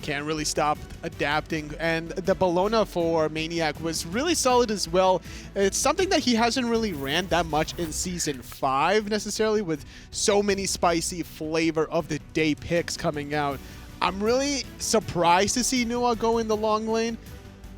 Can't really stop adapting, and the Bellona for maniaKK was really solid as well. It's something that he hasn't really ran that much in Season 5 necessarily, with so many spicy flavor of the day picks coming out. I'm really surprised to see Nuwa go in the long lane,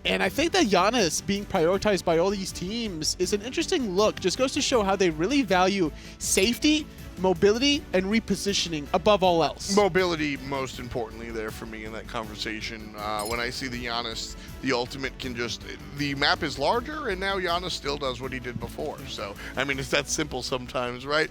and I think that Giannis being prioritized by all these teams is an interesting look. Just goes to show how they really value safety, mobility, and repositioning above all else. Mobility, most importantly, there for me in that conversation. When I see the Giannis, the ultimate can just, the map is larger, and now Giannis still does what he did before. So, I mean, it's that simple sometimes, right?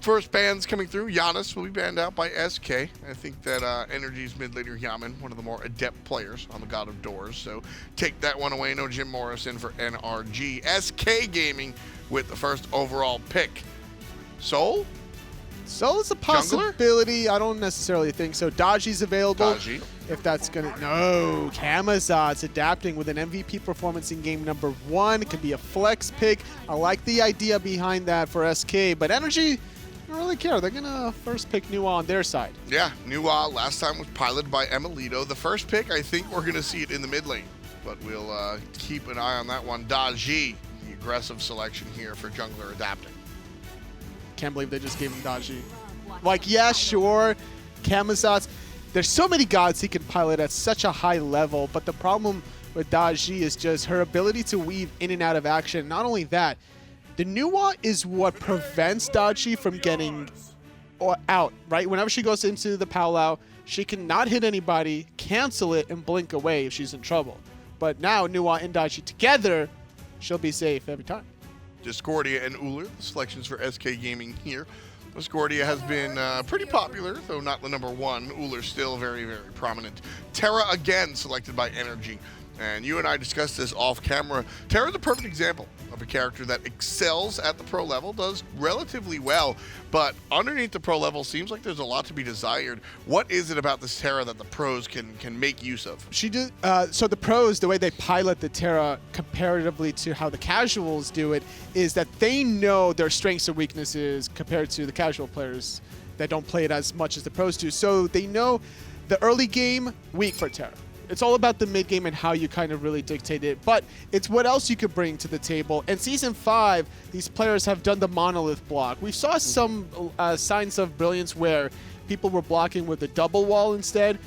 First bans coming through. Giannis will be banned out by SK. I think that NRG's mid laner Yammyn, one of the more adept players on the God of Doors. So take that one away. No Jim Morrison for NRG. SK Gaming with the first overall pick. Soul? Soul is a possibility. I don't necessarily think so. Daji's available. Daji. If that's gonna... No. EmilZy's adapting with an MVP performance in game number 1. It could be a flex pick. I like the idea behind that for SK, but NRG don't really care. They're gonna first pick Nuwa on their side. Yeah, Nuwa last time was piloted by emilitoo. The first pick, I think we're gonna see it in the mid lane, but we'll keep an eye on that one. Daji, the aggressive selection here for jungler adapting. Can't believe they just gave him Daji. Like, yeah, sure, EmilZy. There's so many gods he can pilot at such a high level, but the problem with Daji is just her ability to weave in and out of action. Not only that, the Nuwa is what prevents Daji from getting out, right? Whenever she goes into the powwow, she can not hit anybody, cancel it, and blink away if she's in trouble. But now, Nuwa and Daji together, she'll be safe every time. Discordia and Ullr, the selections for SK Gaming here. Discordia has been pretty popular, though not the number 1. Ullr still very, very prominent. Terra again selected by NRG. And you and I discussed this off camera. Terra's a perfect example of a character that excels at the pro level, does relatively well, but underneath the pro level seems like there's a lot to be desired. What is it about this Terra that the pros can make use of? She did. So the pros, the way they pilot the Terra comparatively to how the casuals do it, is that they know their strengths and weaknesses compared to the casual players that don't play it as much as the pros do. So they know the early game, weak for Terra. It's all about the mid game and how you kind of really dictate it, but it's what else you could bring to the table. In Season 5, these players have done the monolith block. We saw some signs of brilliance where people were blocking with the double wall instead,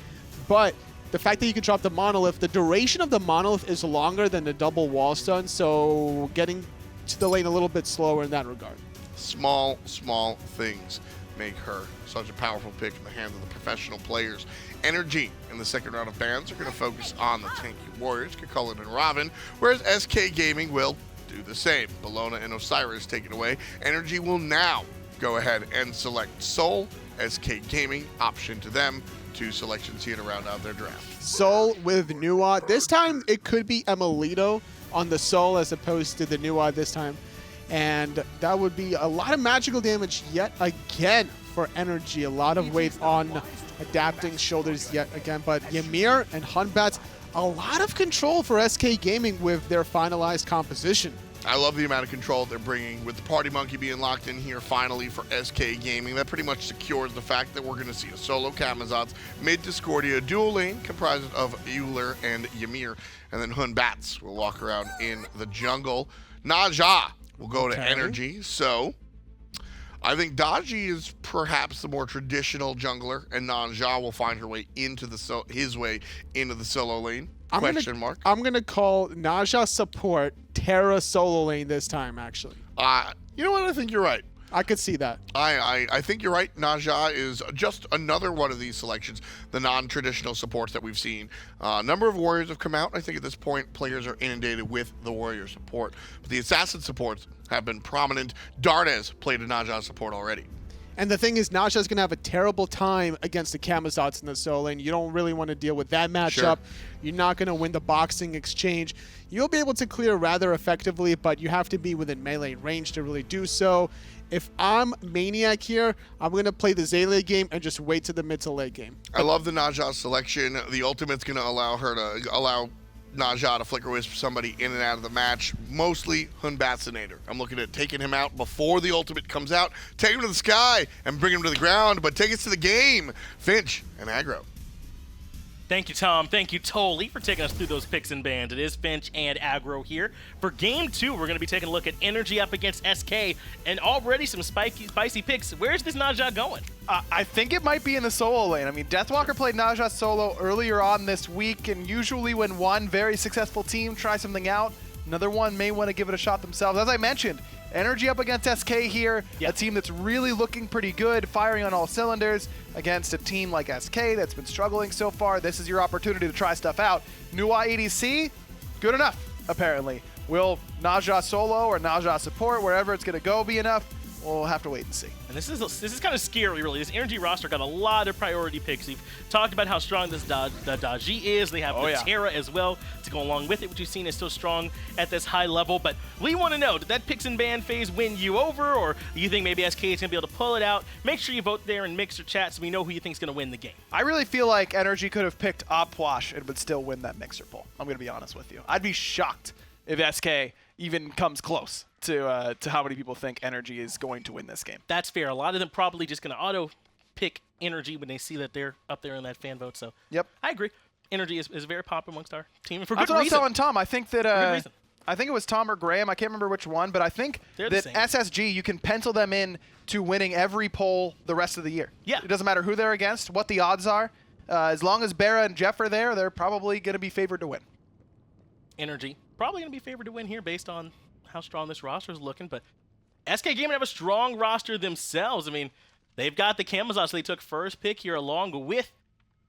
but the fact that you can drop the monolith, the duration of the monolith is longer than the double wall stun, so getting to the lane a little bit slower in that regard. Small things make her such a powerful pick in the hands of the professional players. NRG in the second round of bans are going to focus on the tanky warriors, Kukulin and Robin, whereas SK Gaming will do the same. Bellona and Osiris take it away. NRG will now go ahead and select Soul. SK Gaming, option to them. 2 selections here to round out their draft. Soul with Nuwa. This time it could be emilitoo on the Soul as opposed to the Nuwa this time. And that would be a lot of magical damage yet again for NRG. A lot of weight on adapting shoulders yet again. But Ymir and Hunbat, a lot of control for SK Gaming with their finalized composition. I love the amount of control they're bringing with the Party Monkey being locked in here finally for SK Gaming. That pretty much secures the fact that we're going to see a solo EmilZy, mid Discordia, dual lane comprised of Ullr and Ymir, and then Hunbats will walk around in the jungle. Naja will go to NRG, so I think Daji is perhaps the more traditional jungler, and Naja will find her way into the his way into the solo lane. I'm gonna call Naja support Terra solo lane this time. Actually, you know what? I think you're right. I could see that. I think you're right. Naja is just another one of these selections, the non-traditional supports that we've seen. A number of warriors have come out. I think at this point, players are inundated with the warrior support. But the assassin supports have been prominent. Dardes played a Naja support already. And the thing is, Naja's going to have a terrible time against the EmilZy in the solo lane. You don't really want to deal with that matchup. Sure. You're not going to win the boxing exchange. You'll be able to clear rather effectively, but you have to be within melee range to really do so. If I'm maniaKK here, I'm going to play the Zayla game and just wait to the mid to late game. I love the Naja selection. The ultimate's going to allow Naja to flicker wisp somebody in and out of the match, mostly Hunbatsinator. I'm looking at taking him out before the ultimate comes out, take him to the sky and bring him to the ground, but take us to the game. Finch and aggro. Thank you, Tom. Thank you, Tolly, for taking us through those picks and bans. It is Finch and Aggro here. For Game 2, we're going to be taking a look at NRG up against SK, and already some spicy picks. Where's this Naja going? I think it might be in the solo lane. I mean, Deathwalker played Naja solo earlier on this week, and usually when one very successful team tries something out, another one may want to give it a shot themselves. As I mentioned, NRG up against SK here, a team that's really looking pretty good, firing on all cylinders against a team like SK that's been struggling so far. This is your opportunity to try stuff out. Nuwa ADC, good enough, apparently. Will Naja solo or Naja support, wherever it's going to go, be enough? We'll have to wait and see. And this is kind of scary, really. This NRG roster got a lot of priority picks. We've talked about how strong this Daji is. They have the Terra as well to go along with it, which you've seen is so strong at this high level. But we want to know, did that picks and ban phase win you over, or do you think maybe SK is going to be able to pull it out? Make sure you vote there and mix your chat so we know who you think is going to win the game. I really feel like NRG could have picked Opwash and would still win that mixer poll. I'm going to be honest with you. I'd be shocked if SK even comes close to how many people think NRG is going to win this game. That's fair. A lot of them probably just going to auto-pick NRG when they see that they're up there in that fan vote. So yep, I agree. NRG is very popular amongst our team for good reason. That's what I was telling Tom. I think that I think it was Tom or Graham. I can't remember which one, but I think that SSG, you can pencil them in to winning every poll the rest of the year. Yeah. It doesn't matter who they're against, what the odds are. As long as Barra and Jeff are there, they're probably going to be favored to win. NRG probably going to be favored to win here based on how strong this roster is looking, but SK Gaming have a strong roster themselves. I mean, they've got the Camazotz, so they took first pick here along with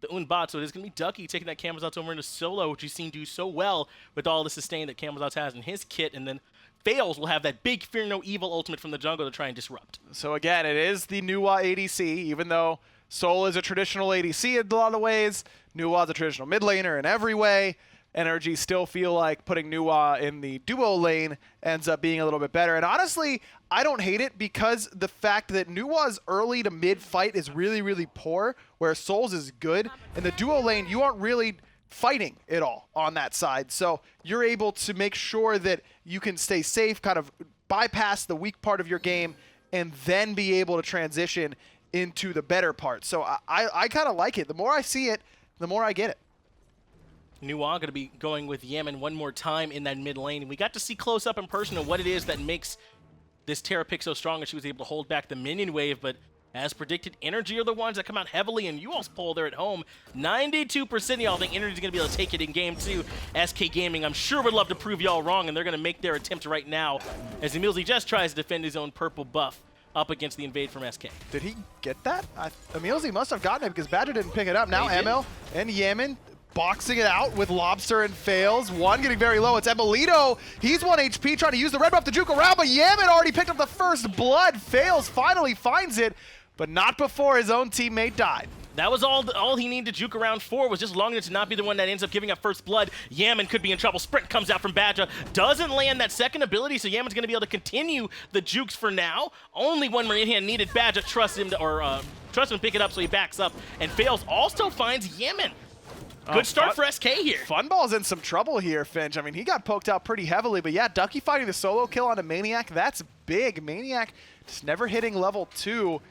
the Unbot, so it is going to be Ducky taking that Camazotz over into solo, which you've seen do so well with all the sustain that Camazotz has in his kit, and then Faeles will have that big Fear No Evil ultimate from the jungle to try and disrupt. So again, it is the Nuwa ADC, even though Sol is a traditional ADC in a lot of ways, Nuwa's a traditional mid laner in every way. NRG still feel like putting Nuwa in the duo lane ends up being a little bit better. And honestly, I don't hate it because the fact that Nuwa's early to mid fight is really, really poor, where Sol's is good. In the duo lane, you aren't really fighting at all on that side. So you're able to make sure that you can stay safe, kind of bypass the weak part of your game, and then be able to transition into the better part. So I kind of like it. The more I see it, the more I get it. Nuwa going to be going with Yammyn one more time in that mid lane. We got to see close up in person of what it is that makes this Terra pick so strong, and she was able to hold back the minion wave, but as predicted, NRG are the ones that come out heavily, and you all's poll there at home. 92% of y'all think NRG is going to be able to take it in Game 2. SK Gaming, I'm sure, would love to prove y'all wrong, and they're going to make their attempt right now as EmilZy just tries to defend his own purple buff up against the invade from SK. Did he get that? EmilZy must have gotten it because Badgah didn't pick it up. Now Emil and Yammyn boxing it out with Lawbster and Faeles. One getting very low. It's emilitoo. He's 1 HP trying to use the red buff to juke around, but Yammyn already picked up the first blood. Faeles finally finds it, but not before his own teammate died. That was all he needed to juke around for, was just long enough to not be the one that ends up giving up first blood. Yammyn could be in trouble. Sprint comes out from Badgah. Doesn't land that second ability, so Yammyn's going to be able to continue the jukes for now. Only one Marine Hand needed. Badgah trusts him to pick it up, so he backs up. And Faeles also finds Yammyn. Good start for SK here. Funball's in some trouble here, Finch. I mean, he got poked out pretty heavily, but yeah, Ducky fighting the solo kill on a maniaK, that's big. maniaK just never hitting level 2.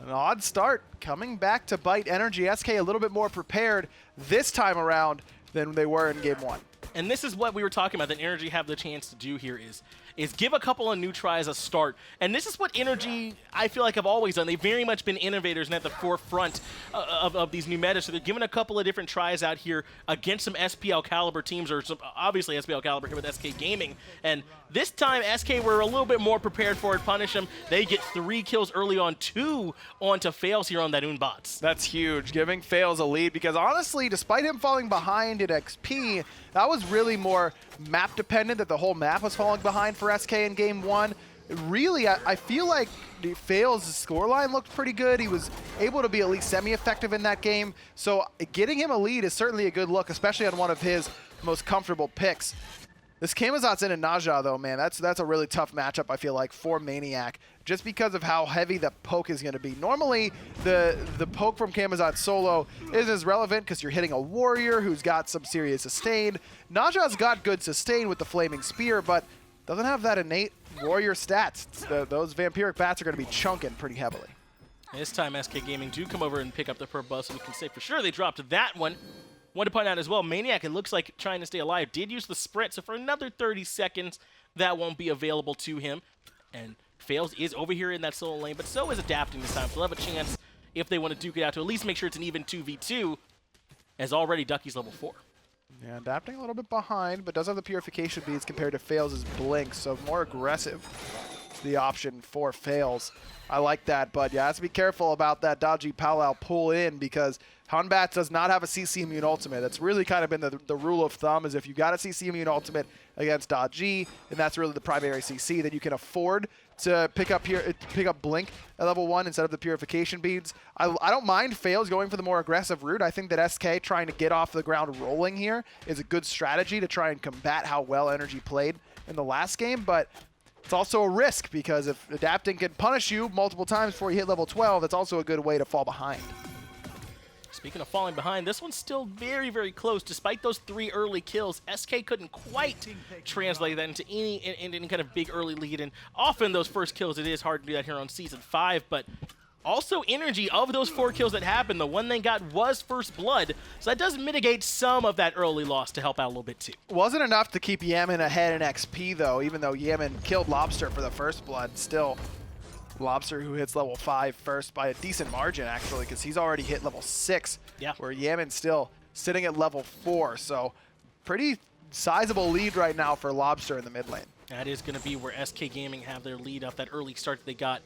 An odd start, coming back to bite NRG. SK a little bit more prepared this time around than they were in Game 1. And this is what we were talking about that NRG have the chance to do here is give a couple of new tries a start. And this is what NRG, I feel like, have always done. They've very much been innovators and at the forefront of these new metas. So they're giving a couple of different tries out here against some SPL caliber teams, or some, obviously SPL caliber here with SK Gaming. And this time, SK were a little bit more prepared for it. Punish them. They get 3 kills early on, 2 onto Faeles here on that Unbots. That's huge, giving Faeles a lead, because honestly, despite him falling behind at XP, that was really more map dependent, that the whole map was falling behind for SK in Game 1. Really, I feel like Faeles' scoreline looked pretty good. He was able to be at least semi-effective in that game. So getting him a lead is certainly a good look, especially on one of his most comfortable picks. This Camazotz in Naja, though, man, that's a really tough matchup, I feel like, for maniaK, just because of how heavy the poke is going to be. Normally, the poke from Camazotz solo isn't as relevant because you're hitting a warrior who's got some serious sustain. Naja's got good sustain with the Flaming Spear, but doesn't have that innate warrior stats. Those Vampiric Bats are going to be chunking pretty heavily. This time, SK Gaming do come over and pick up the purple buff, so we can say for sure they dropped that one. Want to point out as well, maniaK, it looks like trying to stay alive, did use the sprint, so for another 30 seconds, that won't be available to him. And Faeles is over here in that solo lane, but so is adapting this time. So they'll have a chance, if they want to duke it out, to at least make sure it's an even 2v2, as already Ducky's level 4. Yeah, adapting a little bit behind, but does have the purification beads compared to Faeles' blink, so more aggressive is the option for Faeles. I like that, but yeah, has to be careful about that dodgy Powwow pull in because Hunbat does not have a CC immune ultimate. That's really kind of been the rule of thumb, is if you got a CC immune ultimate against dodgy, and that's really the primary CC, then you can afford to pick up blink at level 1 instead of the purification beads. I don't mind Faeles going for the more aggressive route. I think that SK trying to get off the ground rolling here is a good strategy to try and combat how well NRG played in the last game, but it's also a risk because if adapting can punish you multiple times before you hit level 12, that's also a good way to fall behind. Speaking of falling behind, this one's still very, very close. Despite those 3 early kills, SK couldn't quite translate that into any kind of big early lead. And often those first kills, it is hard to do that here on Season 5. But also NRG, of those 4 kills that happened, the one they got was First Blood. So that does mitigate some of that early loss to help out a little bit too. Wasn't enough to keep Yammyn ahead in XP though, even though Yammyn killed Lawbster for the First Blood. Still, Lawbster who hits level 5 first by a decent margin actually, because he's already hit level 6, where Yammyn's still sitting at level 4. So pretty sizable lead right now for Lawbster in the mid lane. That is going to be where SK Gaming have their lead off that early start that they got.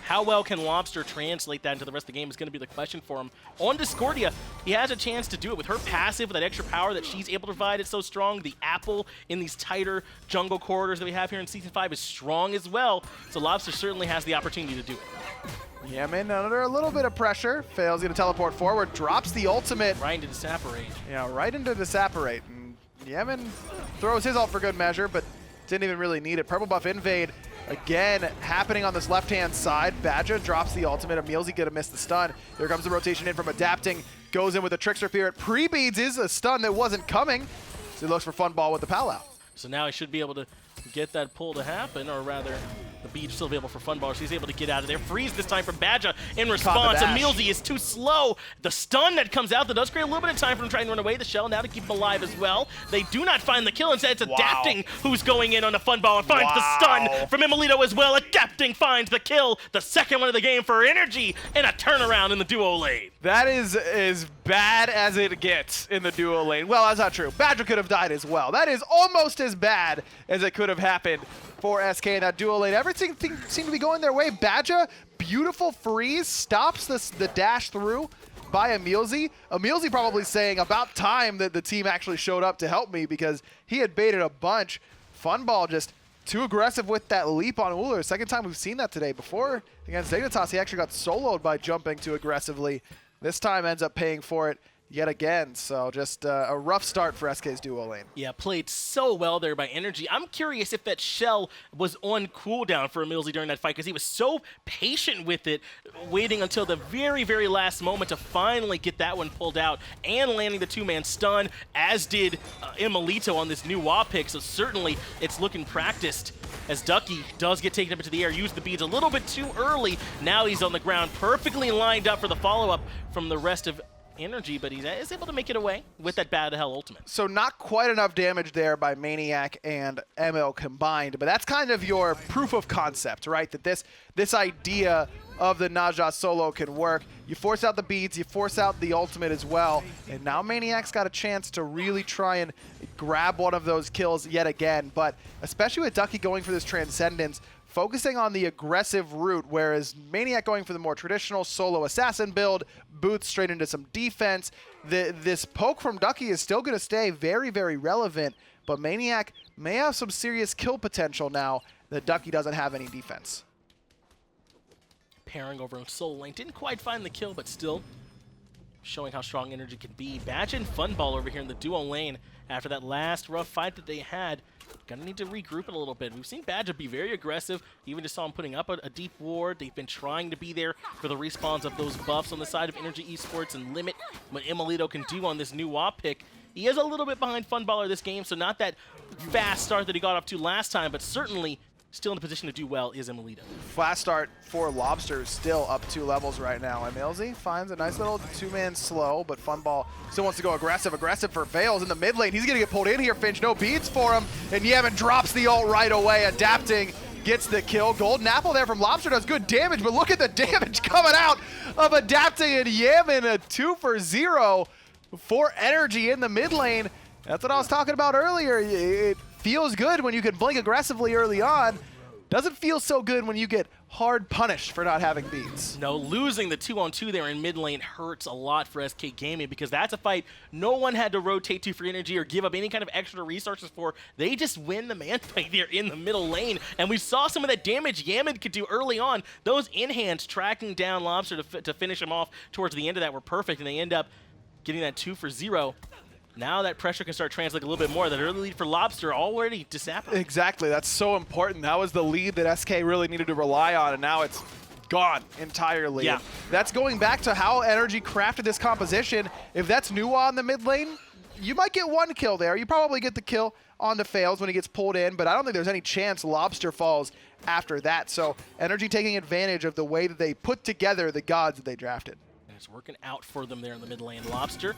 How well can Lawbster translate that into the rest of the game is going to be the question for him. On Discordia, he has a chance to do it with her passive, with that extra power that she's able to provide. It's so strong. The apple in these tighter jungle corridors that we have here in Season 5 is strong as well. So Lawbster certainly has the opportunity to do it. Yammyn under a little bit of pressure. Faeles going to teleport forward, drops the ultimate. Right into Disapparate. Yeah, right into Disapparate. And Yammyn throws his ult for good measure, but didn't even really need it. Purple buff invade. Again, happening on this left-hand side. Badgah drops the ultimate. emilZy gonna miss the stun. Here comes the rotation in from adapting. Goes in with a Trickster Spirit. Pre-beads is a stun that wasn't coming. So he looks for Funball with the powwow. So now he should be able to get that pull to happen, or rather, the bead's still available for Funballer, so he's able to get out of there. Freeze this time from Badgah in response. emilZy is too slow. The stun that comes out, that does create a little bit of time for him trying to run away. The shell now to keep him alive as well. They do not find the kill. Instead, it's Adapting who's going in on the Funballer and finds the stun from emilitoo as well. Adapting finds the kill, the second one of the game for NRG, and a turnaround in the duo lane. That is as bad as it gets in the duo lane. Well, that's not true. Badgah could have died as well. That is almost as bad as it could have happened for SK in that duo lane. Everything seemed to be going their way. Badgah, beautiful freeze, stops the dash through by emilZy. emilZy probably saying, about time that the team actually showed up to help me, because he had baited a bunch. Funball just too aggressive with that leap on Ullr. Second time we've seen that today. Before against Dignitas, he actually got soloed by jumping too aggressively. This time ends up paying for it yet again. So just a rough start for SK's duo lane. Yeah, played so well there by NRG. I'm curious if that shell was on cooldown for emilZy during that fight, because he was so patient with it, waiting until the very, very last moment to finally get that one pulled out and landing the 2-man stun, as did emilitoo on this new wall pick. So certainly it's looking practiced, as Ducky does get taken up into the air, used the beads a little bit too early. Now he's on the ground, perfectly lined up for the follow-up from the rest of NRG, but he is able to make it away with that bad hell ultimate. So not quite enough damage there by maniaK and Emil combined, but that's kind of your proof of concept, right? That this idea of the Naja solo can work. You force out the beads, you force out the ultimate as well, and now maniaK's got a chance to really try and grab one of those kills yet again, but especially with Ducky going for this Transcendence, focusing on the aggressive route, whereas maniaK going for the more traditional solo assassin build, boots straight into some defense. This poke from Ducky is still going to stay very, very relevant, but maniaK may have some serious kill potential now that Ducky doesn't have any defense. Pairing over in solo lane, didn't quite find the kill, but still showing how strong NRG can be. Badgah and Funball over here in the duo lane after that last rough fight that they had. Gonna need to regroup it a little bit. We've seen Badgah be very aggressive. Even just saw him putting up a deep ward. They've been trying to be there for the respawns of those buffs on the side of NRG Esports and limit what emilitoo can do on this new WAP pick. He is a little bit behind Funballer this game, so not that fast start that he got off to last time, but certainly still in a position to do well is emilitoo. Fast start for Lawbster, still up 2 levels right now. emilZy finds a nice little 2-man slow, but Funball still wants to go aggressive. Aggressive for Faeles in the mid lane. He's going to get pulled in here, Finch. No beads for him, and Yammyn drops the ult right away. Adapting gets the kill. Golden Apple there from Lawbster does good damage, but look at the damage coming out of Adapting and Yammyn. A 2 for 0 for NRG in the mid lane. That's what I was talking about earlier. It feels good when you can blink aggressively early on. Doesn't feel so good when you get hard punished for not having beats. No, losing the 2-on-2 there in mid lane hurts a lot for SK Gaming because that's a fight no one had to rotate to for energy or give up any kind of extra resources for. They just win the man fight there in the middle lane. And we saw some of that damage Yammyn could do early on. Those in-hands tracking down Lawbster to finish him off towards the end of that were perfect, and they end up getting that 2 for 0. Now that pressure can start translating a little bit more. That early lead for Lawbster already disapparated. Exactly. That's so important. That was the lead that SK really needed to rely on, and now it's gone entirely. Yeah. That's going back to how NRG crafted this composition. If that's Nuwa in the mid lane, you might get 1 kill there. You probably get the kill onto Faeles when he gets pulled in, but I don't think there's any chance Lawbster falls after that. So NRG taking advantage of the way that they put together the gods that they drafted. And it's working out for them there in the mid lane. Lawbster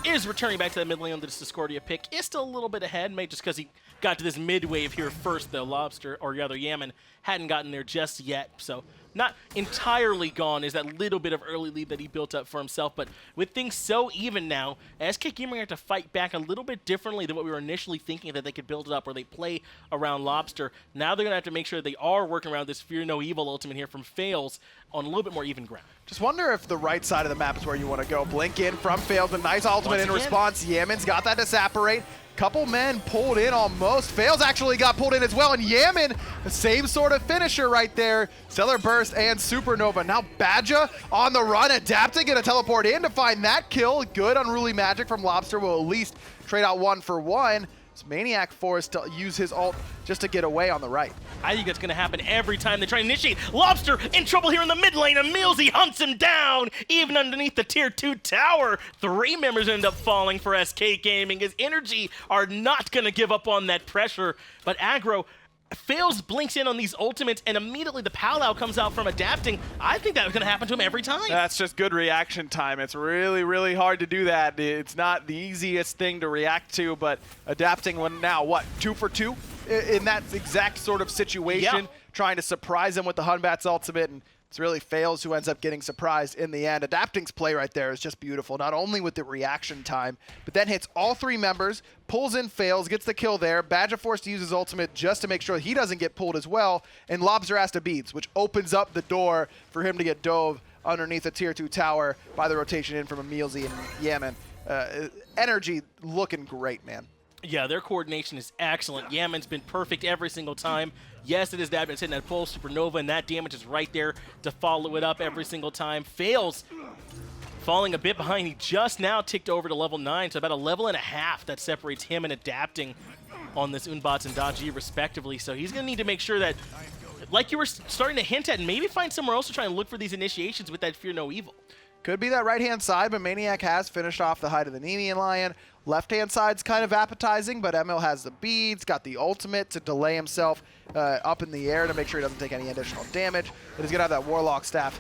is returning back to the mid lane on this Discordia pick. Is still a little bit ahead, maybe just because he got to this mid wave here first, though. Lawbster, or rather Yammyn, hadn't gotten there just yet. So not entirely gone is that little bit of early lead that he built up for himself. But with things so even now, SK Gaming have to fight back a little bit differently than what we were initially thinking that they could build it up, or they play around Lawbster. Now they're going to have to make sure they are working around this Fear No Evil ultimate here from Faeles on a little bit more even ground. Just wonder if the right side of the map is where you want to go. Blink in from Faeles, a nice ultimate in response. Yammyn's got that disapparate. Couple men pulled in almost. Faeles actually got pulled in as well, and Yammyn, the same sort of finisher right there. Stellar Burst and Supernova. Now Badgah on the run, Adapting, gonna teleport in to find that kill. Good Unruly Magic from Lawbster will at least trade out 1 for 1. It's maniaKK forced to use his ult just to get away on the right. I think that's going to happen every time they try to initiate. Lawbster in trouble here in the mid lane. emilZy hunts him down, even underneath the tier 2 tower. 3 members end up falling for SK Gaming as NRG are not going to give up on that pressure. But aggro, Faeles blinks in on these ultimates, and immediately the powwow comes out from Adapting. I think that was going to happen to him every time. That's just good reaction time. It's really, really hard to do that. It's not the easiest thing to react to, but Adapting one now, what, 2 for 2? In that exact sort of situation, trying to surprise him with the Hunbat's ultimate, and it's really Faeles who ends up getting surprised in the end. Adapting's play right there is just beautiful, not only with the reaction time, but then hits all 3 members, pulls in Faeles, gets the kill there. Badgah forced to use his ultimate just to make sure he doesn't get pulled as well, and Lawbster has to beats, which opens up the door for him to get dove underneath a tier 2 tower by the rotation in from emilZy and Yammyn. NRG looking great, man. Yeah, their coordination is excellent. Yammyn's been perfect every single time. Yes, it is that, but it's hitting that full Supernova, and that damage is right there to follow it up every single time. Faeles falling a bit behind. He just now ticked over to level 9, so about a level and a half that separates him and Adapting on this Unbots and Dodgy respectively. So he's going to need to make sure that, like you were starting to hint at, and maybe find somewhere else to try and look for these initiations with that Fear No Evil. Could be that right-hand side, but maniaKK has finished off the Hide of the Nemean Lion. Left-hand side's kind of appetizing, but Emil has the beads, got the ultimate to delay himself up in the air to make sure he doesn't take any additional damage. But he's going to have that Warlock staff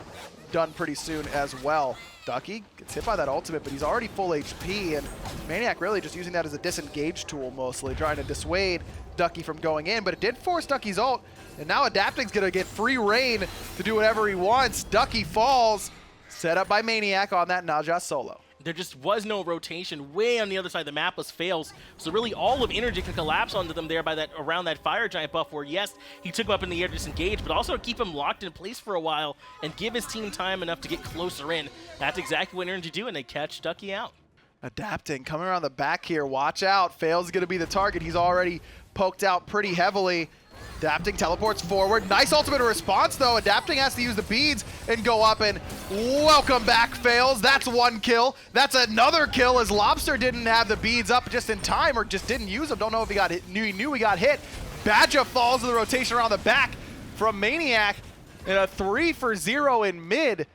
done pretty soon as well. Ducky gets hit by that ultimate, but he's already full HP, and maniaKK really just using that as a disengage tool mostly, trying to dissuade Ducky from going in, but it did force Ducky's ult, and now Adapting's going to get free reign to do whatever he wants. Ducky falls. Set up by maniaKK on that Naja solo. There just was no rotation. Way on the other side of the map was Faeles. So really all of energy could collapse onto them there by that around that Fire Giant buff where, yes, he took him up in the air to disengage, but also keep him locked in place for a while and give his team time enough to get closer in. That's exactly what NRG do, and they catch Ducky out. Adapting, coming around the back here. Watch out. Faeles going to be the target. He's already poked out pretty heavily. Adapting teleports forward. Nice ultimate response, though. Adapting has to use the beads and go up, and welcome back, Faeles. That's 1 kill. That's another kill as Lawbster didn't have the beads up just in time, or just didn't use them. Don't know if he got hit. He knew he got hit. Badgah falls to the rotation around the back from maniaKK, and a 3 for 0 in mid.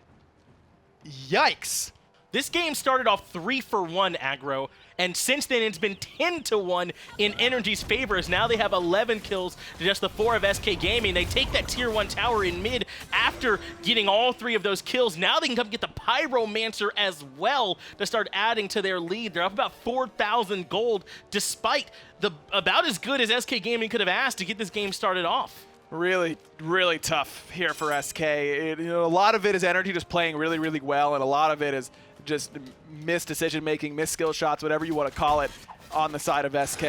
Yikes. This game started off 3-for-1 aggro, and since then it's been 10-1 in NRG's favor, as now they have 11 kills to just the 4 of SK Gaming. They take that tier 1 tower in mid after getting all 3 of those kills. Now they can come get the Pyromancer as well to start adding to their lead. They're up about 4,000 gold, despite the about as good as SK Gaming could have asked to get this game started off. Really, really tough here for SK. A lot of it is NRG just playing really, really well, and a lot of it is just missed decision-making, missed skill shots, whatever you want to call it, on the side of SK.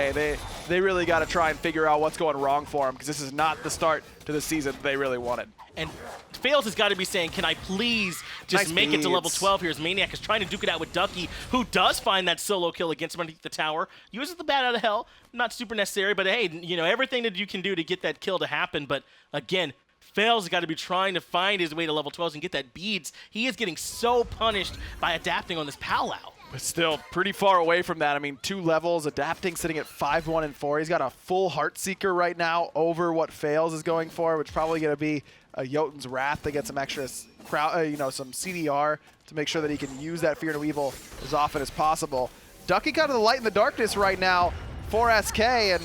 They really got to try and figure out what's going wrong for them, because this is not the start to the season they really wanted. And Faeles has got to be saying, can I please just Nice make it to level beads. 12 here, as maniaKK is trying to duke it out with Ducky, who does find that solo kill against him underneath the tower, uses the bat out of hell, not super necessary, but hey, you know, everything that you can do to get that kill to happen. But again, Faeles has got to be trying to find his way to level 12 and get that beads. He is getting so punished by adapting on this powwow. But still pretty far away from that. I mean, 2 levels, adapting, sitting at 5-1 and 4. He's got a full Heartseeker right now over what Faeles is going for, which is probably going to be a Jotun's Wrath to get some extra some CDR to make sure that he can use that Fear No Evil as often as possible. Ducky kind of the light in the darkness right now for SK, and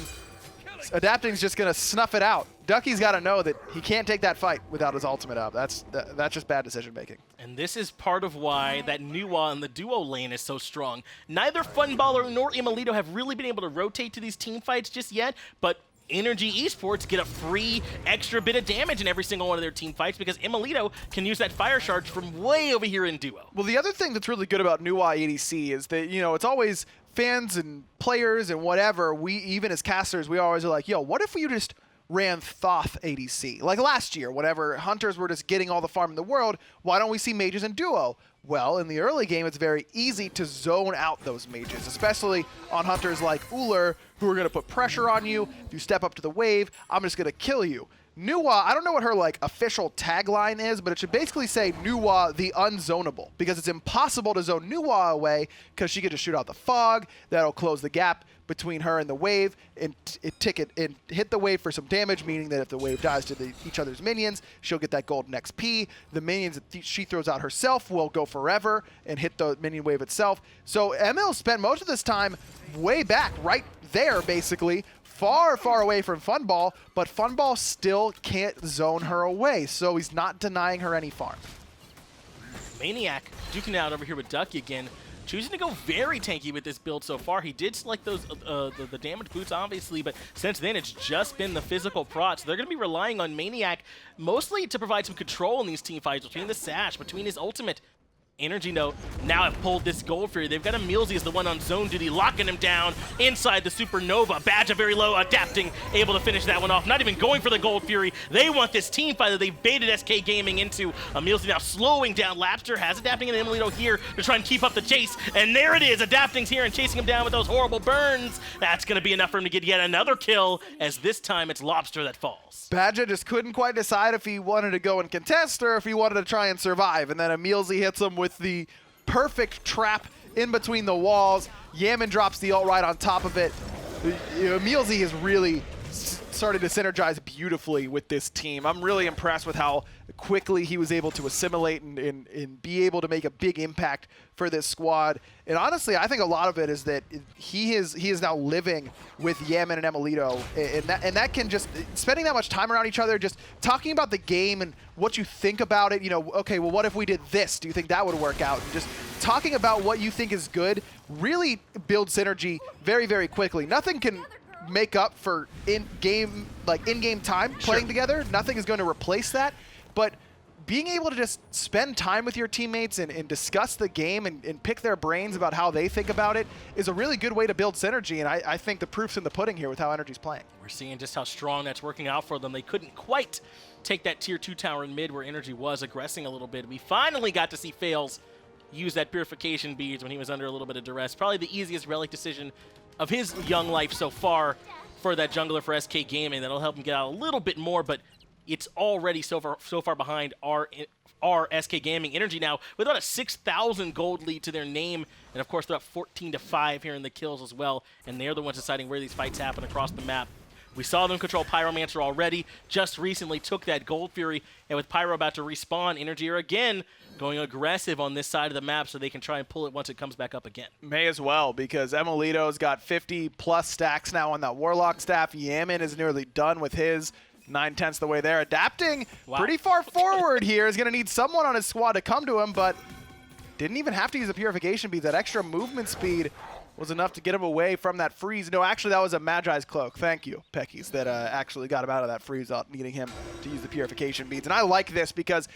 adapting's just going to snuff it out. Ducky's got to know that he can't take that fight without his ultimate up. That's just bad decision making. And this is part of why that Nuwa in the duo lane is so strong. Neither Funballer nor emilitoo have really been able to rotate to these team fights just yet, but NRG Esports get a free extra bit of damage in every single one of their team fights because emilitoo can use that fire charge from way over here in duo. Well, the other thing that's really good about Nuwa ADC is that, it's always fans and players and whatever, we, even as casters, we always are like, yo, what if you just ran Thoth ADC? Like last year, whenever Hunters were just getting all the farm in the world, why don't we see mages in duo? Well, in the early game, it's very easy to zone out those mages, especially on Hunters like Ullr, who are going to put pressure on you. If you step up to the wave, I'm just going to kill you. Nuwa, I don't know what her official tagline is, but it should basically say Nuwa the unzonable, because it's impossible to zone Nuwa away because she can just shoot out the fog. That'll close the gap between her and the wave and hit the wave for some damage, meaning that if the wave dies to each other's minions, she'll get that golden XP. The minions that she throws out herself will go forever and hit the minion wave itself. So Emil spent most of this time way back, right there basically, far, far away from Funball, but Funball still can't zone her away, so he's not denying her any farm. maniaKK duking out over here with Ducky again, choosing to go very tanky with this build so far. He did select those the damage boots, obviously, but since then it's just been the physical prot. So they're going to be relying on maniaKK mostly to provide some control in these team fights between the Sash, between his ultimate. NRG note now have pulled this Gold Fury. They've got emilZy as the one on zone duty, locking him down inside the Supernova. Badgah very low, adapting, able to finish that one off. Not even going for the Gold Fury. They want this team fight that they've baited SK Gaming into. emilZy now slowing down. Lawbster has adapting and emilitoo here to try and keep up the chase. And there it is, adapting's here and chasing him down with those horrible burns. That's going to be enough for him to get yet another kill, as this time it's Lawbster that falls. Badgah just couldn't quite decide if he wanted to go and contest or if he wanted to try and survive. And then emilZy hits him with the perfect trap in between the walls. Yammyn drops the ult right on top of it. emilZy has really started to synergize beautifully with this team. I'm really impressed with how quickly he was able to assimilate and be able to make a big impact for this squad. And honestly, I think a lot of it is that he is now living with Yammyn and emilitoo, and that can just, spending that much time around each other, just talking about the game and what you think about it. Okay, well, what if we did this? Do you think that would work out? And just talking about what you think is good really builds synergy very, very quickly. Nothing can make up for in-game time playing together. Nothing is going to replace that, but being able to just spend time with your teammates and discuss the game and pick their brains about how they think about it is a really good way to build synergy, and I think the proof's in the pudding here with how NRG's playing. We're seeing just how strong that's working out for them. They couldn't quite take that tier 2 tower in mid where NRG was aggressing a little bit. We finally got to see Faeles use that purification beads when he was under a little bit of duress. Probably the easiest relic decision of his young life so far for that jungler for SK Gaming. That'll help him get out a little bit more, but it's already so far behind our SK Gaming. NRG now with about a 6,000 gold lead to their name, and of course they're up 14-5 here in the kills as well, and they're the ones deciding where these fights happen across the map. We saw them control Pyromancer already, just recently took that Gold Fury, and with Pyro about to respawn, NRG are again going aggressive on this side of the map so they can try and pull it once it comes back up again. May as well, because emilitoo's got 50+ stacks now on that Warlock staff. Yammyn is nearly done with his 9/10 the way there. Adapting pretty far forward here. Is going to need someone on his squad to come to him, but didn't even have to use the purification bead. That extra movement speed was enough to get him away from that freeze. No, actually, that was a Magi's cloak. Thank you, Peckies, that actually got him out of that freeze without needing him to use the purification beads. And I like this because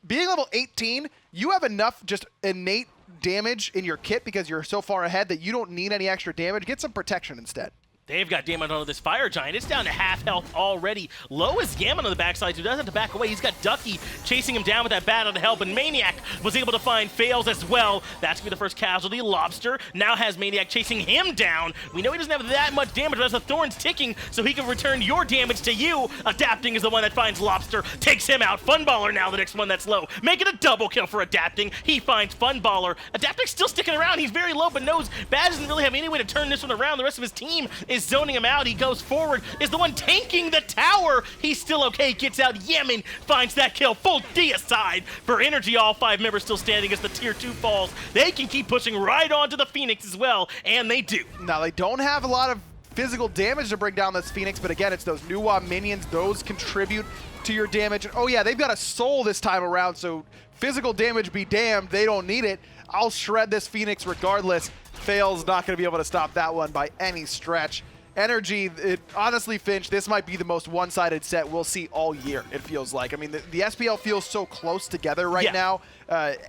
being level 18, you have enough just innate damage in your kit because you're so far ahead that you don't need any extra damage. Get some protection instead. They've got damage onto this Fire Giant. It's down to half health already. Low is Yammyn on the backside, who doesn't have to back away. He's got Ducky chasing him down with that battle to help, and maniaKK was able to find Faeles as well. That's going to be the first casualty. Lawbster now has maniaKK chasing him down. We know he doesn't have that much damage, but as the Thorn's ticking, so he can return your damage to you. Adapting is the one that finds Lawbster, takes him out. Funballer now the next one that's low. Make it a double kill for Adapting. He finds Funballer. Adapting's still sticking around. He's very low, but knows Badgah doesn't really have any way to turn this one around. The rest of his team is zoning him out. He goes forward, is the one tanking the tower. He's still okay, gets out. Yammyn finds that kill. Full deicide for NRG. All 5 members still standing as the tier 2 falls. They can keep pushing right onto the Phoenix as well, and they do. Now, they don't have a lot of physical damage to bring down this Phoenix, but again, it's those Nuwa minions. Those contribute to your damage. And, oh yeah, they've got a soul this time around, so physical damage be damned. They don't need it. I'll shred this Phoenix regardless. Faeles not going to be able to stop that one by any stretch. NRG, honestly, Finch, this might be the most one-sided set we'll see all year, it feels like. I mean, the SPL feels so close together right now.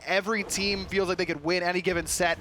Every team feels like they could win any given set.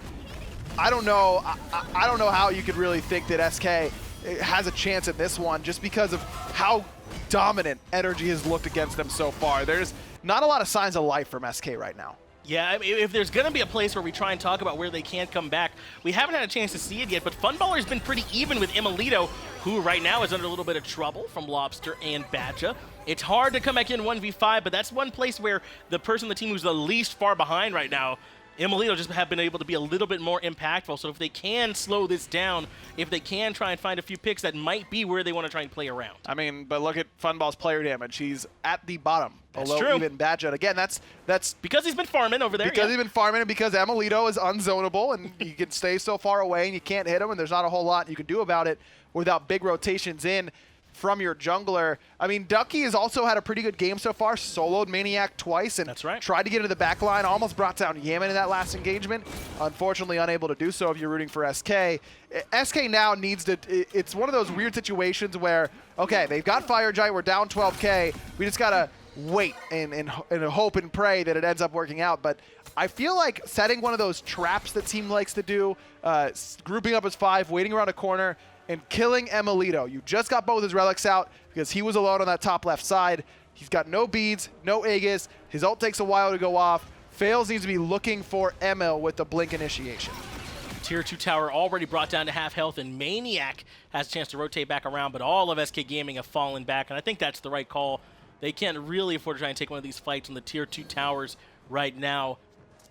I don't know. I don't know how you could really think that SK has a chance in this one just because of how dominant NRG has looked against them so far. There's not a lot of signs of life from SK right now. Yeah, I mean, if there's going to be a place where we try and talk about where they can't come back, we haven't had a chance to see it yet, but Funballer's been pretty even with emilitoo, who right now is under a little bit of trouble from Lawbster and Badgah. It's hard to come back in 1v5, but that's one place where the person on the team who's the least far behind right now, emilitoo, just have been able to be a little bit more impactful. So if they can slow this down, if they can try and find a few picks, that might be where they want to try and play around. I mean, but look at Funball's player damage. He's at the bottom, That's below true. even Badgah. And again, that's because he's been farming over there. because he's been farming, and because emilitoo is unzonable, and you can stay so far away, and you can't hit him, and there's not a whole lot you can do about it without big rotations in from your jungler. I mean, Ducky has also had a pretty good game so far, soloed maniaKK twice, and That's right. tried to get into the back line, almost brought down Yammyn in that last engagement. Unfortunately, unable to do so if you're rooting for SK. SK now needs to, it's one of those weird situations where, okay, they've got Fire Giant, we're down 12K, we just gotta wait and hope and pray that it ends up working out. But I feel like setting one of those traps that team likes to do, grouping up as 5, waiting around a corner, and killing emilitoo. You just got both his relics out because he was alone on that top left side. He's got no beads, no Aegis. His ult takes a while to go off. Faeles needs to be looking for Emil with the blink initiation. Tier 2 tower already brought down to half health, and maniaKK has a chance to rotate back around, but all of SK Gaming have fallen back, and I think that's the right call. They can't really afford to try and take one of these fights on the Tier 2 towers right now.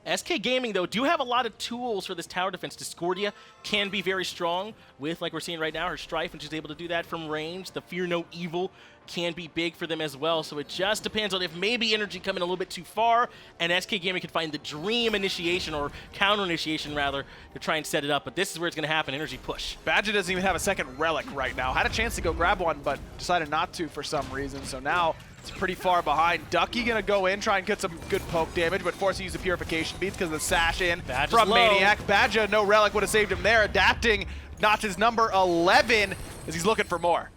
SK Gaming, though, do have a lot of tools for this tower defense. Discordia can be very strong with, like we're seeing right now, her Strife, and she's able to do that from range. The Fear No Evil can be big for them as well, so it just depends on if maybe NRG come in a little bit too far, and SK Gaming can find the dream initiation, or counter initiation, rather, to try and set it up. But this is where it's going to happen, NRG push. Badgah doesn't even have a second relic right now. Had a chance to go grab one, but decided not to for some reason, so now it's pretty far behind. Ducky gonna go in, try and get some good poke damage, but forced to use the purification beads because of the sash in Badgah's from low. maniaKK. Badgah, no relic, would have saved him there. Adapting, notches number 11 as he's looking for more.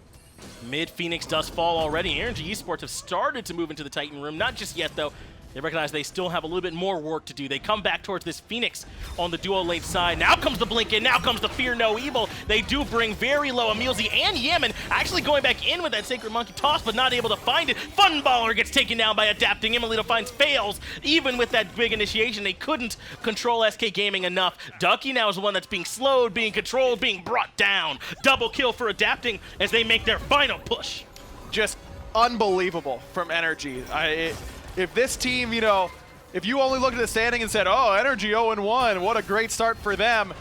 Mid Phoenix does fall already. NRG Esports have started to move into the Titan room. Not just yet, though. They recognize they still have a little bit more work to do. They come back towards this Phoenix on the duo lane side. Now comes the blink in. Now comes the Fear No Evil. They do bring very low EmilZy and Yammyn actually going back in with that Sacred Monkey toss, but not able to find it. Funballer gets taken down by Adapting. emilitoo finds Faeles. Even with that big initiation, they couldn't control SK Gaming enough. Ducky now is the one that's being slowed, being controlled, being brought down. Double kill for Adapting as they make their final push. Just unbelievable from NRG. If this team, you know, if you only looked at the standing and said, oh, NRG 0-1, what a great start for them,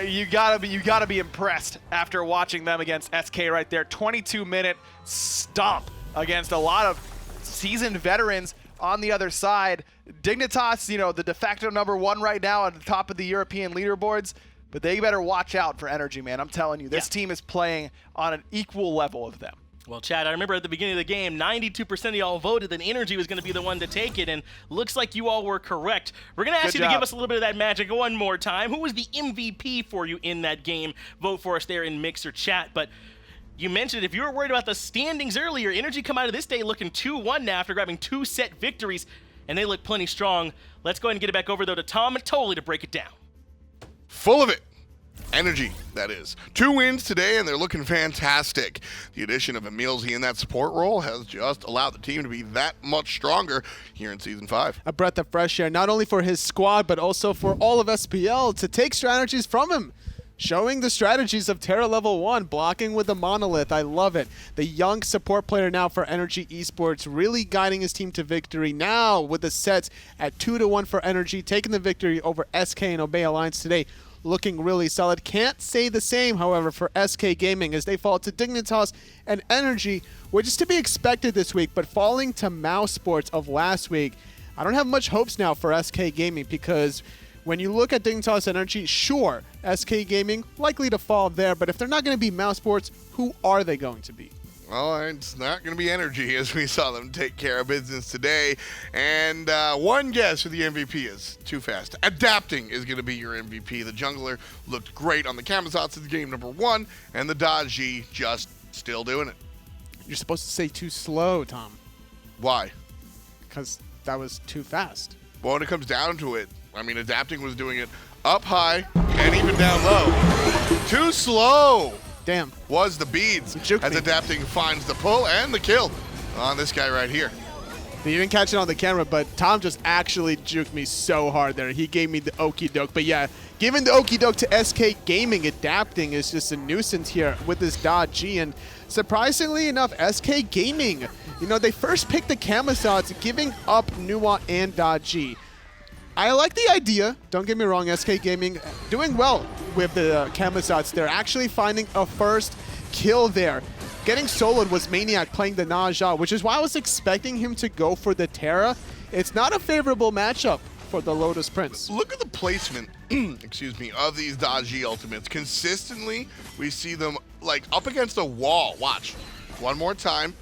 You gotta be impressed after watching them against SK right there. 22-minute stomp against a lot of seasoned veterans on the other side. Dignitas, you know, the de facto #1 right now at the top of the European leaderboards, but they better watch out for NRG, man. I'm telling you, this team is playing on an equal level of them. Well, Chad, I remember at the beginning of the game, 92% of y'all voted that NRG was going to be the one to take it, and looks like you all were correct. We're going to ask you to give us a little bit of that magic one more time. Who was the MVP for you in that game? Vote for us there in Mixer Chat. But you mentioned if you were worried about the standings earlier, NRG come out of this day looking 2-1 now after grabbing 2 set victories, and they look plenty strong. Let's go ahead and get it back over, though, to Tom and Tolly to break it down. Full of it. Energy, that is. 2 wins today, and they're looking fantastic. The addition of EmilZy in that support role has just allowed the team to be that much stronger here in Season 5. A breath of fresh air, not only for his squad, but also for all of SPL to take strategies from him. Showing the strategies of Terra level 1, blocking with the Monolith. I love it. The young support player now for NRG Esports, really guiding his team to victory. Now with the sets at 2-1 for NRG, taking the victory over SK and Obey Alliance today. Looking really solid. Can't say the same, however, for SK Gaming as they fall to Dignitas and NRG, which is to be expected this week, but falling to mousesports of last week. I don't have much hopes now for SK Gaming because when you look at Dignitas and NRG, sure, SK Gaming likely to fall there, but if they're not going to be mousesports, who are they going to be? Well, it's not going to be NRG as we saw them take care of business today. And one guess for the MVP is too fast. Adapting is going to be your MVP. The jungler looked great on the Camazotz in game #1, and the Dodgy just still doing it. You're supposed to say too slow, Tom, Why? because that was too fast. Well, when it comes down to it, I mean, Adapting was doing it up high and even down low. Too slow. Damn. Was the beads as Adapting finds the pull and the kill on this guy right here. You didn't catch it on the camera, but Tom just actually juked me so hard there. He gave me the okie doke. But yeah, giving the okie doke to SK Gaming, Adapting is just a nuisance here with this Dodgy. And surprisingly enough, SK Gaming, you know, they first picked the Camazotz, giving up Nuwa and Dodgy. I like the idea. Don't get me wrong, SK Gaming doing well with the Camazotz. They're actually finding a first kill there. Getting soloed was maniaKK playing the Naja, which is why I was expecting him to go for the Terra. It's not a favorable matchup for the Lotus Prince. Look at the placement, excuse me, of these Dodgy ultimates. Consistently, we see them like up against a wall. Watch. One more time.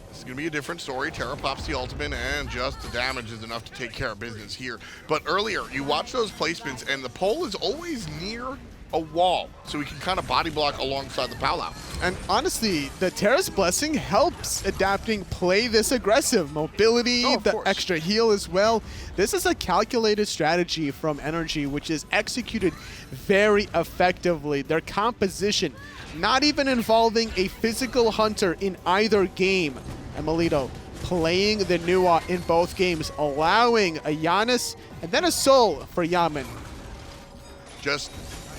This is going to be a different story. Terra pops the ultimate, and just the damage is enough to take care of business here. But earlier, you watch those placements, and the pole is always near a wall, so we can kind of body block alongside the Palau. And honestly, the Terra's Blessing helps Adapting play this aggressive. Mobility, the extra heal as well. This is a calculated strategy from NRG, which is executed very effectively. Their composition, not even involving a physical hunter in either game. emilitoo playing the Nuwa in both games, allowing a Giannis and then a Soul for Yammyn. Just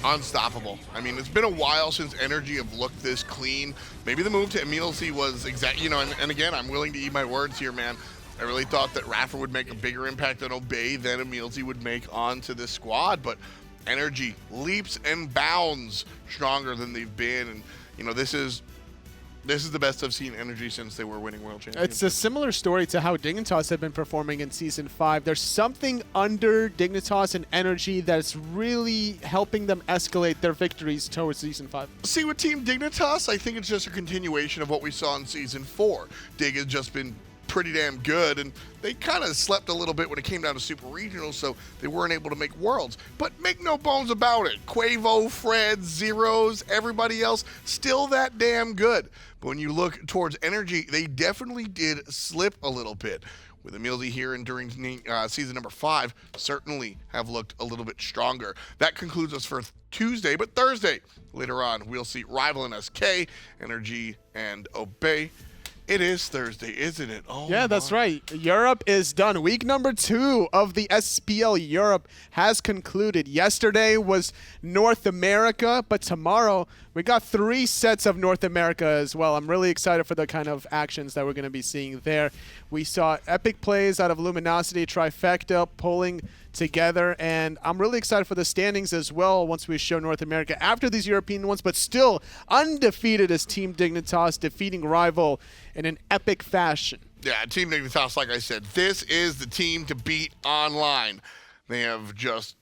unstoppable. I mean, it's been a while since NRG have looked this clean. Maybe the move to EmilZy was exact, you know, and again, I'm willing to eat my words here, man. I really thought that Rafa would make a bigger impact on Obey than EmilZy would make onto this squad, but NRG leaps and bounds stronger than they've been, and you know, this is the best I've seen NRG since they were winning World Championships. It's a similar story to how Dignitas have been performing in Season 5. There's something under Dignitas and NRG that's really helping them escalate their victories towards Season 5. See, with Team Dignitas, I think it's just a continuation of what we saw in Season 4. Dig has just been pretty damn good, and they kind of slept a little bit when it came down to Super Regionals, so they weren't able to make Worlds. But make no bones about it, Quavo, Fred, Zeros, everybody else, still that damn good. But when you look towards NRG, they definitely did slip a little bit. With EmilZy here and during season #5, certainly have looked a little bit stronger. That concludes us for Tuesday, but Thursday, later on, we'll see Rival and SK, NRG, and Obey. It is Thursday, isn't it? Oh, yeah, that's right. Europe is done. Week #2 of the SPL Europe has concluded. Yesterday was North America, but tomorrow we got 3 sets of North America as well. I'm really excited for the kind of actions that we're going to be seeing there. We saw epic plays out of Luminosity, Trifecta, pulling together. And I'm really excited for the standings as well once we show North America after these European ones, but still undefeated as Team Dignitas, defeating Rival in an epic fashion. Yeah, Team Dignitas, like I said, this is the team to beat online. They have just,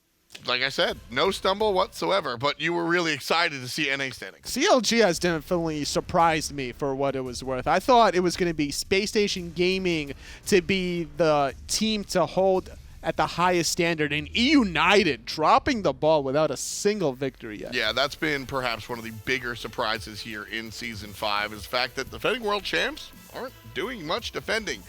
like I said, no stumble whatsoever, but you were really excited to see NA standings. CLG has definitely surprised me for what it was worth. I thought it was going to be Space Station Gaming to be the team to hold at the highest standard, and eUnited dropping the ball without a single victory yet. Yeah, that's been perhaps one of the bigger surprises here in Season 5 is the fact that defending world champs aren't doing much defending.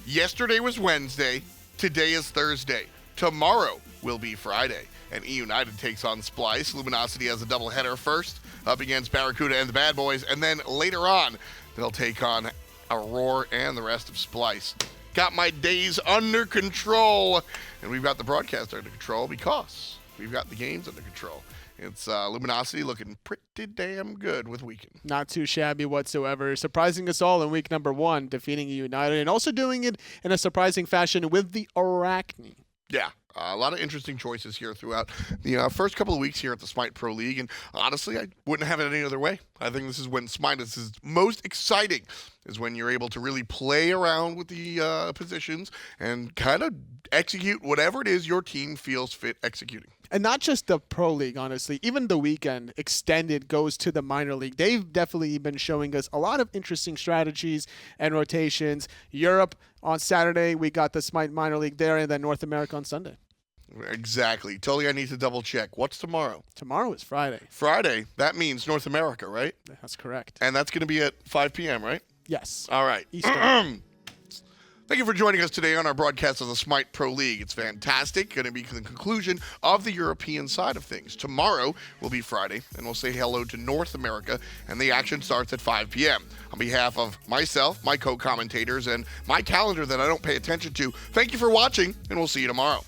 Yesterday was Wednesday. Today is Thursday. Tomorrow will be Friday, and eUnited takes on Splice. Luminosity has a doubleheader first up against Barracuda and the Bad Boys, and then later on, they'll take on Aurora and the rest of Splice. Got my days under control, and we've got the broadcast under control because we've got the games under control. It's Luminosity looking pretty damn good with Weekend. Not too shabby whatsoever. Surprising us all in week number 1, defeating eUnited, and also doing it in a surprising fashion with the Arachne. Yeah, a lot of interesting choices here throughout the first couple of weeks here at the Smite Pro League, and honestly, I wouldn't have it any other way. I think this is when Smite is most exciting, is when you're able to really play around with the positions and kind of execute whatever it is your team feels fit executing. And not just the Pro League, honestly. Even the weekend extended goes to the minor league. They've definitely been showing us a lot of interesting strategies and rotations. Europe on Saturday, we got the Smite minor league there, and then North America on Sunday. Exactly. Totally, I need to double check. What's tomorrow? Tomorrow is Friday. Friday. That means North America, right? That's correct. And that's going to be at 5 p.m., right? Yes. All right. Eastern. Thank you for joining us today on our broadcast of the Smite Pro League. It's fantastic. Going to be the conclusion of the European side of things. Tomorrow will be Friday, and we'll say hello to North America, and the action starts at 5 p.m. On behalf of myself, my co-commentators, and my calendar that I don't pay attention to, thank you for watching, and we'll see you tomorrow.